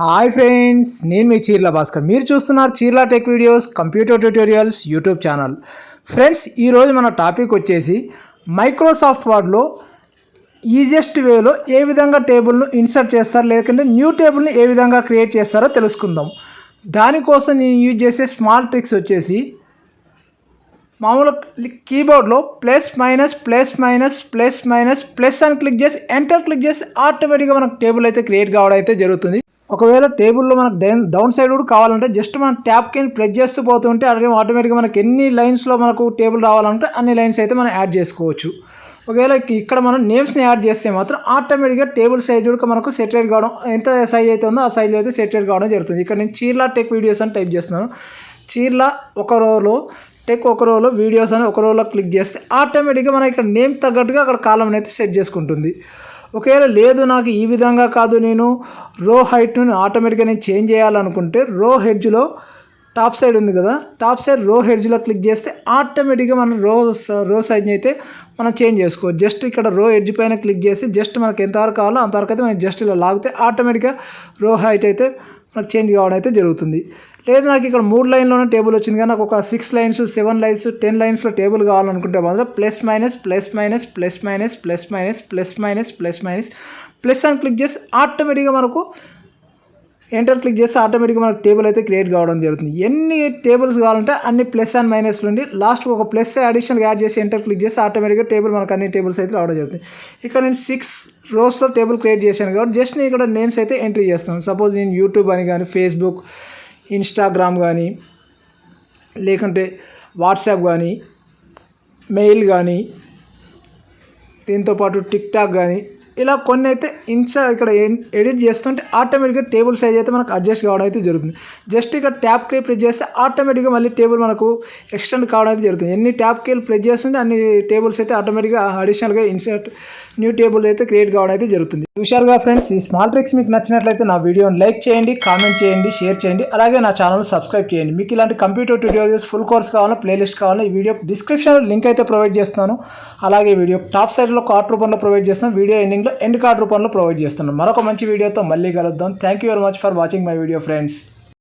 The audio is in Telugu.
హాయ్ ఫ్రెండ్స్, నేను మీ చీర్ల భాస్కర్. మీరు చూస్తున్నారు Cheerla tech videos computer tutorials YouTube channel. Friends, ఈరోజు మన టాపిక్ వచ్చేసి మైక్రోసాఫ్ట్ వర్డ్లో ఈజియెస్ట్ వేలో ఏ విధంగా టేబుల్ను ఇన్సర్ట్ చేస్తారు, లేదంటే న్యూ టేబుల్ని ఏ విధంగా క్రియేట్ చేస్తారో తెలుసుకుందాం. దానికోసం నేను యూజ్ చేసే స్మాల్ ట్రిక్స్ వచ్చేసి మామూలు కీబోర్డ్లో plus minus plus minus plus minus plus అని క్లిక్ చేసి ఎంటర్ క్లిక్ చేసి ఆటోమేటిక్గా మనకు టేబుల్ అయితే క్రియేట్ కావడం అయితే జరుగుతుంది. ఒకవేళ టేబుల్లో మనకు డౌన్ సైడ్ కూడా కావాలంటే జస్ట్ మనం ట్యాప్ కింద ప్రెస్ చేస్తూ పోతుంటే అదే ఆటోమేటిక్గా మనకి ఎన్ని లైన్స్లో మనకు టేబుల్ రావాలంటే అన్ని లైన్స్ అయితే మనం యాడ్ చేసుకోవచ్చు. ఒకవేళ ఇక్కడ మనం నేమ్స్ని యాడ్ చేస్తే మాత్రం ఆటోమేటిక్గా టేబుల్ సైజ్ కూడా మనకు సెటరేట్ కావడం, ఎంత సైజ్ అయితే ఉందో ఆ సైజ్ అయితే సెటరేట్ కావడం జరుగుతుంది. ఇక్కడ నేను చీర్ల టెక్ వీడియోస్ అని టైప్ చేస్తున్నాను. చీర్ల ఒక రోలో టెక్ ఒక రోలో వీడియోస్ అని ఒక రోలో క్లిక్ చేస్తే ఆటోమేటిక్గా మనం ఇక్కడ నేమ్ తగ్గట్టుగా అక్కడ కాలం అయితే సెట్ చేసుకుంటుంది. ఒకవేళ లేదు నాకు ఈ విధంగా కాదు, నేను రో హైట్ను ఆటోమేటిక్గా నేను చేంజ్ చేయాలనుకుంటే రో హెడ్జ్లో టాప్ సైడ్ ఉంది కదా, టాప్ సైడ్ రో హెడ్జ్లో క్లిక్ చేస్తే ఆటోమేటిక్గా మనం రో సైజ్ని అయితే మనం చేంజ్ చేసుకోవచ్చు. జస్ట్ ఇక్కడ రో ఎడ్జ్ పైన క్లిక్ చేసి జస్ట్ మనకు ఎంతవరకు కావాలో అంతవరకు అయితే మనం జస్ట్ ఇలా లాగితే ఆటోమేటిక్గా రో హైట్ అయితే మనకు చేంజ్ కావడం అయితే జరుగుతుంది. లేదు నాకు ఇక్కడ 3 లైన్లోనే టేబుల్ వచ్చింది కానీ నాకు ఒక 6 లైన్స్ 7 లైన్స్ 10 లైన్స్లో టేబుల్ కావాలనుకుంటే మాత్రం plus minus plus minus plus minus plus minus plus minus plus minus plus అని క్లిక్ చేసి ఆటోమేటిక్గా మనకు ఎంటర్ క్లిక్ చేస్తే ఆటోమేటిక్గా మనకు టేబుల్ అయితే క్రియేట్ కావడం జరుగుతుంది. ఎన్ని టేబుల్స్ కావాలంటే అన్ని ప్లస్ అండ్ మైనస్ నుండి లాస్ట్కి ఒక ప్లస్ అడిషనల్ యాడ్ చేసి ఎంటర్ క్లిక్ చేసి ఆటోమేటిక్గా టేబుల్ మనకు అన్ని టేబుల్స్ అయితే రావడం జరుగుతుంది. ఇక్కడ నేను 6 రోస్లో టేబుల్ క్రియేట్ చేశాను కాబట్టి జస్ట్ నేను ఇక్కడ నేమ్స్ అయితే ఎంట్రీ చేస్తాను. సపోజ్ నేను యూట్యూబ్ అని కానీ ఫేస్బుక్ ఇన్స్టాగ్రామ్ కానీ లేకుంటే వాట్సాప్ కానీ మెయిల్ కానీ దీంతోపాటు టిక్టాక్ కానీ ఇలా కొన్ని అయితే ఇక్కడ ఎడిట్ చేస్తుంటే ఆటోమేటిక్గా టేబుల్ సైజ్ అయితే మనకు అడ్జస్ట్ కావడం అయితే జరుగుతుంది. జస్ట్ ఇక్కడ ట్యాప్ కీ ప్రెస్ చేస్తే ఆటోమేటిక్గా మళ్ళీ టేబుల్ మనకు ఎక్స్టెండ్ కావడం అయితే జరుగుతుంది. ఎన్ని ట్యాప్ కీలు ప్రెస్ చేస్తుంటే అన్ని టేబుల్స్ అయితే ఆటోమేటిక్గా అడిషనల్గా ఇన్సర్ట్ న్యూ టేబుల్ అయితే క్రియేట్ కావడం అయితే జరుగుతుంది. చూశారుగా ఫ్రెండ్స్, ఈ స్మాల్ ట్రిక్స్ మీకు నచ్చినట్లయితే నా వీడియోని లైక్ చేయండి, కామెంట్ చేయండి, షేర్ చేయండి, అలాగే నా ఛానల్ సబ్స్క్రైబ్ చేయండి. మీకు ఇలాంటి కంప్యూటర్ ట్యూటోరియల్స్ ఫుల్ కోర్స్ కావాలన్నా ప్లేలిస్ట్ కావాలన్నా ఈ వీడియో డిస్క్రిప్షన్లో లింక్ అయితే ప్రొవైడ్ చేస్తాను. అలాగే వీడియో టాప్ సైడ్లో కార్డ్ రూపంలో ప్రొవైడ్ చేస్తాను, వీడియో ఎండింగ్లో ఎండ్ కార్డ్ రూపంలో ప్రొవైడ్ చేస్తున్నాను. మరొక మంచి వీడియోతో మళ్ళీ కలుద్దాం. Thank you very much for watching my video friends.